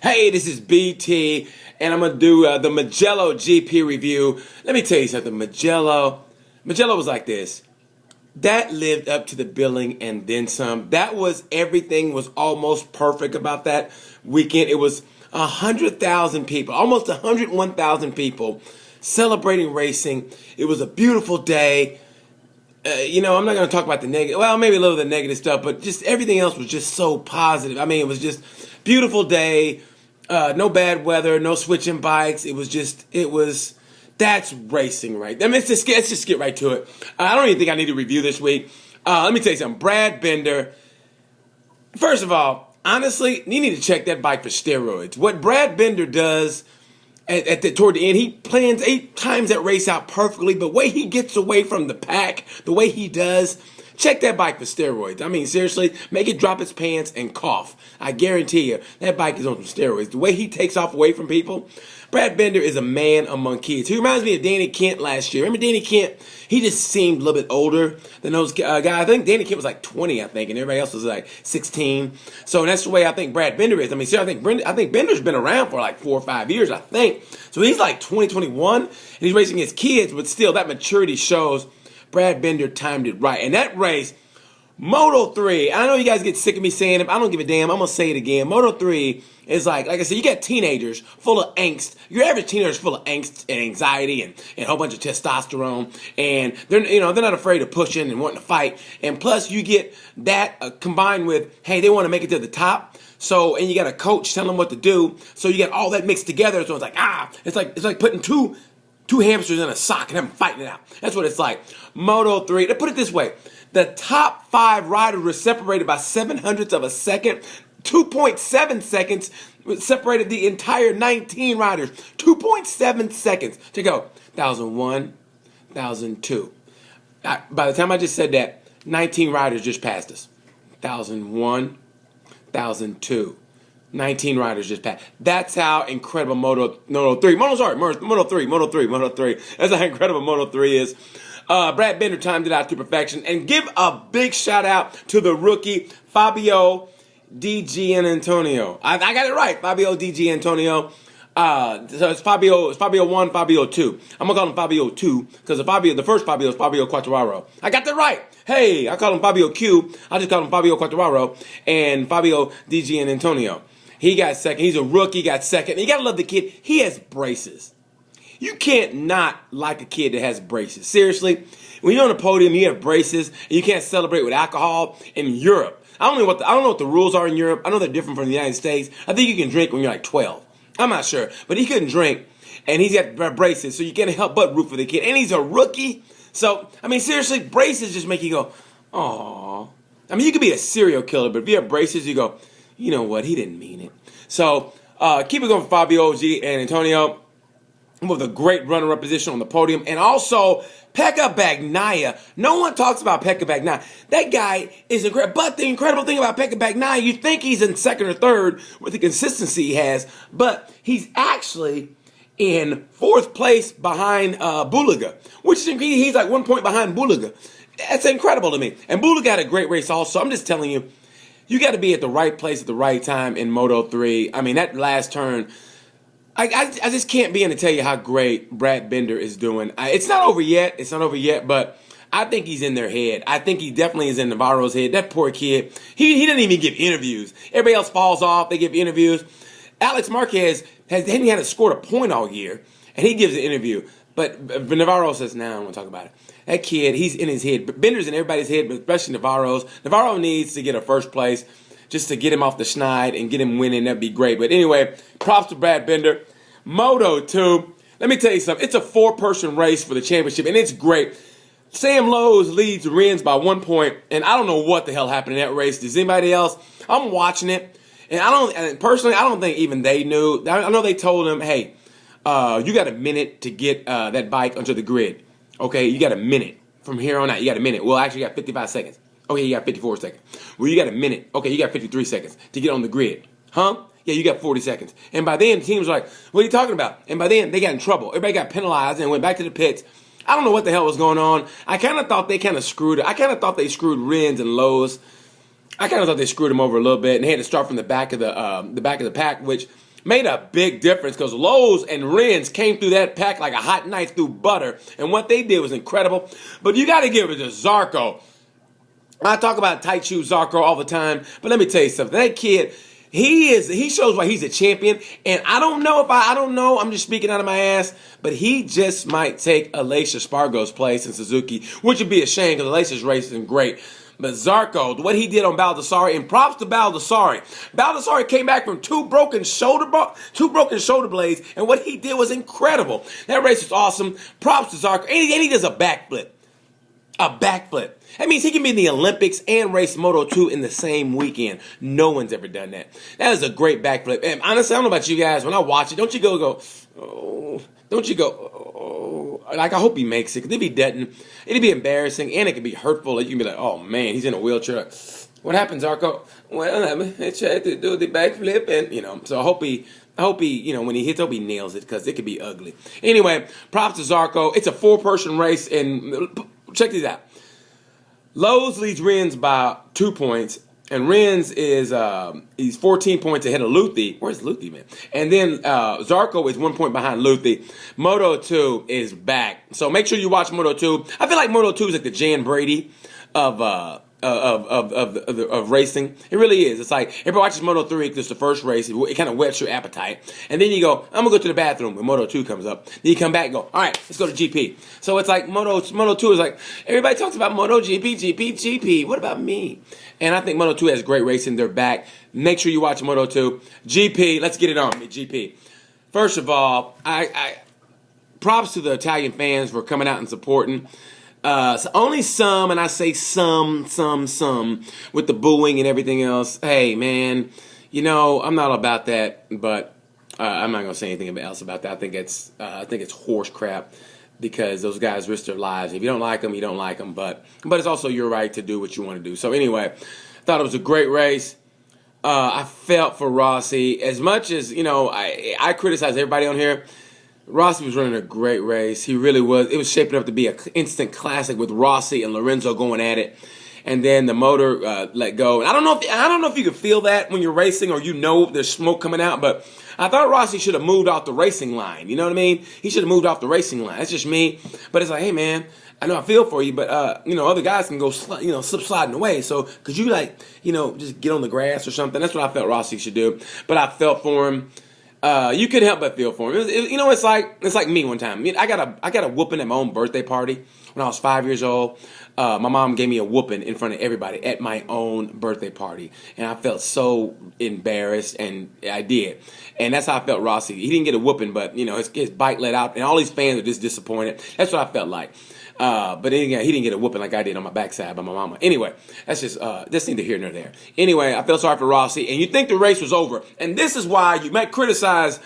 Hey, this is BT, and I'm gonna do the Mugello GP review. Let me tell you something. Mugello was like this. That lived up to the billing and then some. That was everything was almost perfect about that weekend. It was 100,000 people, almost 101,000 people celebrating racing. It was a beautiful day. I'm not going to talk about the negative. Well, maybe a little of the negative stuff, but just everything else was just so positive. I mean, it was just beautiful day. No bad weather, no switching bikes. That's racing, right? I mean, let's just get right to it. I don't even think I need to review this week. Let me tell you something. Brad Binder, first of all, honestly, you need to check that bike for steroids. What Brad Binder does toward the end, he times that race out perfectly, but the way he gets away from the pack, the way he does, check that bike for steroids. I mean, seriously, make it drop its pants and cough. I guarantee you, that bike is on some steroids. The way he takes off away from people, Brad Binder is a man among kids. He reminds me of Danny Kent last year. Remember Danny Kent? He just seemed a little bit older than those guys. I think Danny Kent was like 20, I think, and everybody else was like 16. So that's the way I think Brad Binder is. I mean, I think Binder's been around for like 4 or 5 years, I think. So he's like 20, 21, and he's racing his kids, but still that maturity shows Brad Binder timed it right. And that race, Moto 3, I know you guys get sick of me saying it, but I don't give a damn. I'm going to say it again. Moto 3 is like I said, you got teenagers full of angst. Your average teenager is full of angst and anxiety and a whole bunch of testosterone. And they're not afraid of pushing and wanting to fight. And plus you get that combined with, hey, they want to make it to the top. And you got a coach telling them what to do. So you got all that mixed together. So it's like, it's like putting two hamsters in a sock and them fighting it out. That's what it's like. Moto 3, to put it this way, the top 5 riders were separated by 700ths of a second. 2.7 seconds separated the entire 19 riders. 2.7 seconds to go. 1,001, 1,002. By the time I just said that, 19 riders just passed us. 1,001, 1,002. 19 riders just passed. That's how incredible Moto 3. That's how incredible Moto 3 is. Brad Binder timed it out to perfection. And give a big shout out to the rookie, Fabio Di Gianantonio. I got it right. Fabio Di Gianantonio. So it's Fabio 1, Fabio 2. I'm gonna call him Fabio 2 because the first Fabio is Fabio Quartararo. I got that right. Hey, I call him Fabio Q. I just call him Fabio Quartararo and Fabio Di Gianantonio. He got second. He's a rookie. Got second. And you gotta love the kid. He has braces. You can't not like a kid that has braces. Seriously, when you're on the podium, you have braces, and you can't celebrate with alcohol in Europe. I don't know what the rules are in Europe. I know they're different from the United States. I think you can drink when you're like 12. I'm not sure, but he couldn't drink, and he's got braces, so you can't help but root for the kid. And he's a rookie, so I mean, seriously, braces just make you go, "Aww." I mean, you could be a serial killer, but if you have braces, you go, "You know what? He didn't mean it." So keep it going for Fabio G and Antonio with a great runner-up position on the podium. And also, Pekka Bagnaia. No one talks about Pekka Bagnaia. That guy is incredible. But the incredible thing about Pekka Bagnaia, you think he's in second or third with the consistency he has, but he's actually in 4th place behind Bulaga, which is incredible. He's like 1 point behind Bulaga. That's incredible to me. And Bulaga had a great race also. I'm just telling you, you got to be at the right place at the right time in Moto 3. I mean, that last turn, I just can't begin to tell you how great Brad Binder is doing. It's not over yet, but I think he's in their head. I think he definitely is in Navarro's head. That poor kid, he didn't even give interviews. Everybody else falls off. They give interviews. Alex Marquez hadn't scored a point all year, and he gives an interview. But Navarro says, "Nah, I don't want to talk about it." That kid, he's in his head. Binder's in everybody's head, but especially Navarro's. Navarro needs to get a first place just to get him off the schneid and get him winning. That'd be great. But anyway, props to Brad Binder. Moto 2, let me tell you something. It's a 4-person race for the championship, and it's great. Sam Lowe's leads Renz by 1 point, and I don't know what the hell happened in that race. Does anybody else? I'm watching it, and personally, I don't think even they knew. I know they told him, hey, you got a minute to get that bike onto the grid. Okay, you got a minute. From here on out, you got a minute. Well, actually, you got 55 seconds. Okay, you got 54 seconds. Well, you got a minute. Okay, you got 53 seconds to get on the grid. Huh? Yeah, you got 40 seconds. And by then, the team was like, what are you talking about? And by then, they got in trouble. Everybody got penalized and went back to the pits. I don't know what the hell was going on. I kind of thought they kind of screwed it. I kind of thought they screwed Renz and Lowe's. I kind of thought they screwed them over a little bit, and they had to start from the back of the pack, which made a big difference because Lowe's and Ren's came through that pack like a hot knife through butter, and what they did was incredible. But you got to give it to Zarco. I talk about tight shoe Zarco all the time, but let me tell you something. That kid, he shows why he's a champion, and I don't know, I'm just speaking out of my ass, but he just might take Alicia Spargo's place in Suzuki, which would be a shame because Alicia's racing great. But Zarco, what he did on Baldassarre, and props to Baldassarre. Baldassarre came back from two broken shoulder blades, and what he did was incredible. That race was awesome. Props to Zarco, and he does a backflip. A backflip. That means he can be in the Olympics and race Moto 2 in the same weekend. No one's ever done that. That is a great backflip. And honestly, I don't know about you guys. When I watch it, don't you go, oh, don't you go, oh. Like, I hope he makes it. Because if he doesn't, it'd be embarrassing and it could be hurtful. Like, you can be like, oh, man, he's in a wheelchair. Like, what happened, Zarco? Well, I tried to do the backflip. And, so I hope he, when he hits, I hope he nails it because it could be ugly. Anyway, props to Zarco. It's a 4-person race. And check these out. Lowe's leads Ren's by 2 points, and Ren's is he's 14 points ahead of Luthi. Where's Luthi, man? And then Zarco is 1 point behind Luthi. Moto 2 is back, so make sure you watch Moto 2. I feel like Moto 2 is like the Jan Brady of racing. It really is. It's like everybody watches Moto 3 because it's the first race. It kind of whets your appetite. And then you go, I'm going to go to the bathroom when Moto 2 comes up. Then you come back and go, all right, let's go to GP. So it's like Moto 2 is like, everybody talks about Moto GP. What about me? And I think Moto 2 has great racing. They're back. Make sure you watch Moto 2. GP, let's get it on. GP. First of all, I props to the Italian fans for coming out and supporting. So only some, and I say some, with the booing and everything else. Hey, man, I'm not about that, but I'm not gonna say anything else about that. I think it's horse crap because those guys risk their lives. If you don't like them, you don't like them. But it's also your right to do what you want to do. So anyway, thought it was a great race. I felt for Rossi as much as I criticize everybody on here. Rossi was running a great race. He really was. It was shaping up to be an instant classic with Rossi and Lorenzo going at it, and then the motor let go. And I don't know if you can feel that when you're racing or there's smoke coming out. But I thought Rossi should have moved off the racing line. You know what I mean? He should have moved off the racing line. That's just me. But it's like, hey man, I know I feel for you, but other guys can go slip sliding away. So could you just get on the grass or something? That's what I felt Rossi should do. But I felt for him. You couldn't help but feel for him. It's like me one time. I got a whooping at my own birthday party when I was 5 years old. My mom gave me a whooping in front of everybody at my own birthday party, and I felt so embarrassed, and I did. And that's how I felt Rossi. He didn't get a whooping, but his bike let out, and all these fans are just disappointed. That's what I felt like. But he didn't get a whooping like I did on my backside by my mama. Anyway, that's just neither here nor there. Anyway, I feel sorry for Rossi, and you think the race was over. And this is why you might criticize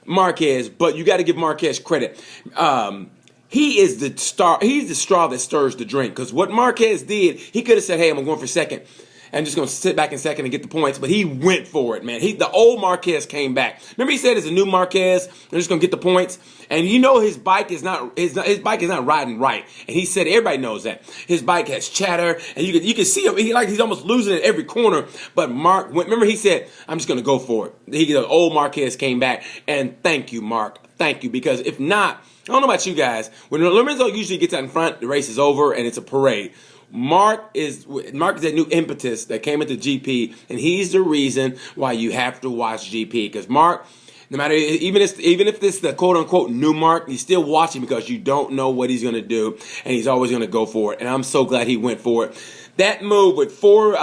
Marquez, but you got to give Marquez credit. He is the star. He's the straw that stirs the drink. Because what Marquez did, he could have said, hey, I'm going for second. I'm just going to sit back in second and get the points. But he went for it, man. The old Marquez came back. Remember he said it's a new Marquez. I'm just going to get the points. And his bike is not riding right. And he said everybody knows that. His bike has chatter. And you can see him. He's almost losing at every corner. But Mark, remember he said, I'm just going to go for it. The old Marquez came back. And thank you, Mark. Thank you. Because if not, I don't know about you guys. When Lorenzo usually gets out in front, the race is over and it's a parade. Mark is that new impetus that came into GP, and he's the reason why you have to watch GP. Because Mark, no matter even if this is the quote unquote new Mark, he's still watching because you don't know what he's gonna do, and he's always gonna go for it. And I'm so glad he went for it. That move with four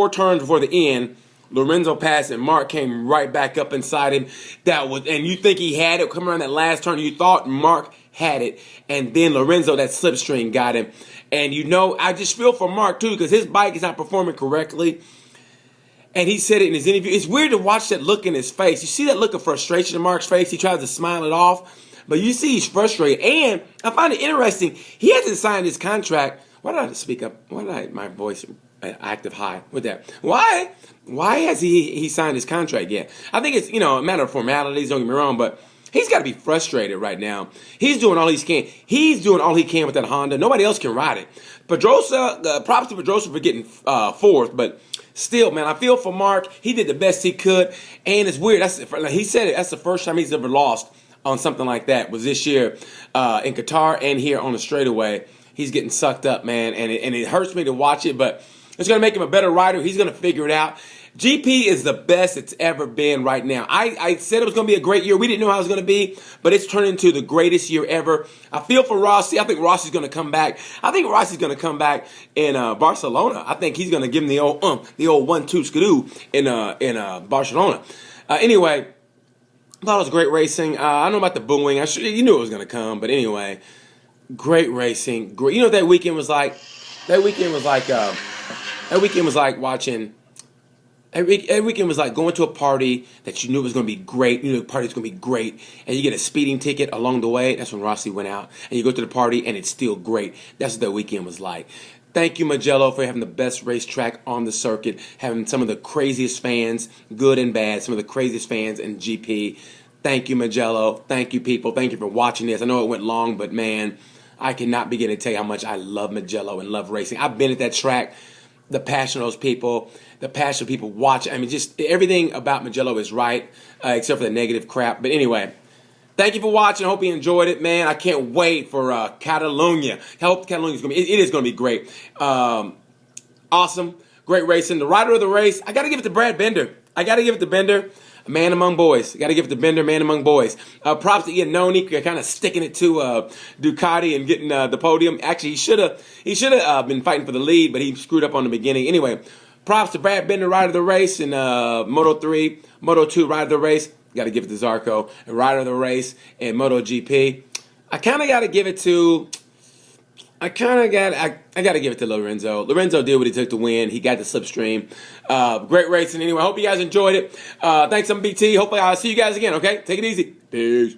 turns before the end. Lorenzo passed and Mark came right back up inside him. And you think he had it come around that last turn. You thought Mark had it, and then Lorenzo, that slipstream, got him. And I just feel for Mark too because his bike is not performing correctly. And he said it in his interview. It's weird to watch that look in his face. You see that look of frustration in Mark's face. He tries to smile it off, but you see he's frustrated. And I find it interesting. He hasn't signed his contract. Why did I speak up? Why did my voice active high with that? Why has he signed his contract yet? I think it's a matter of formalities. Don't get me wrong, but he's got to be frustrated right now. He's doing all he can. He's doing all he can with that Honda. Nobody else can ride it. Pedrosa, props to Pedrosa for getting fourth, but still, man, I feel for Mark. He did the best he could, and it's weird. He said it. That's the first time he's ever lost on something like that. Was this year in Qatar and here on the straightaway. He's getting sucked up, man, and it hurts me to watch it, but it's going to make him a better rider. He's going to figure it out. GP is the best it's ever been right now. I said it was going to be a great year. We didn't know how it was going to be, but it's turned into the greatest year ever. I feel for Rossi. I think Rossi's going to come back. I think Rossi's going to come back in Barcelona. I think he's going to give him the old 1-2 skidoo in Barcelona. Anyway, I thought it was great racing. I don't know about the booing. You knew it was going to come, but anyway, great racing. Great. You know what that weekend was like? That weekend was like watching. Every weekend was like going to a party that you knew was going to be great. You knew the party was going to be great. And you get a speeding ticket along the way. That's when Rossi went out. And you go to the party and it's still great. That's what that weekend was like. Thank you, Mugello, for having the best racetrack on the circuit. Having some of the craziest fans, good and bad, some of the craziest fans in GP. Thank you, Mugello. Thank you, people. Thank you for watching this. I know it went long, but man, I cannot begin to tell you how much I love Mugello and love racing. I've been at that track. The passion of those people, the passion of people watching. I mean, just everything about Mugello is right, except for the negative crap. But anyway, thank you for watching. I hope you enjoyed it, man. I can't wait for Catalonia. I hope Catalonia's going to be, it is going to be great. Awesome. Great racing. The rider of the race, I got to give it to Brad Bender. I got to give it to Bender. Man among boys. Got to give it to Bender, man among boys. Props to Iannone, kind of sticking it to Ducati and getting the podium. Actually, he should have been fighting for the lead, but he screwed up on the beginning. Anyway, props to Brad Bender, rider of the race, and Moto 3, Moto 2, rider of the race. Got to give it to Zarco, and rider of the race, and Moto GP. I kind of got to give it to. I got to give it to Lorenzo. Lorenzo did what he took to win. He got the slipstream. Great racing. Anyway, I hope you guys enjoyed it. Thanks, I'm BT. Hopefully I'll see you guys again, okay? Take it easy. Peace.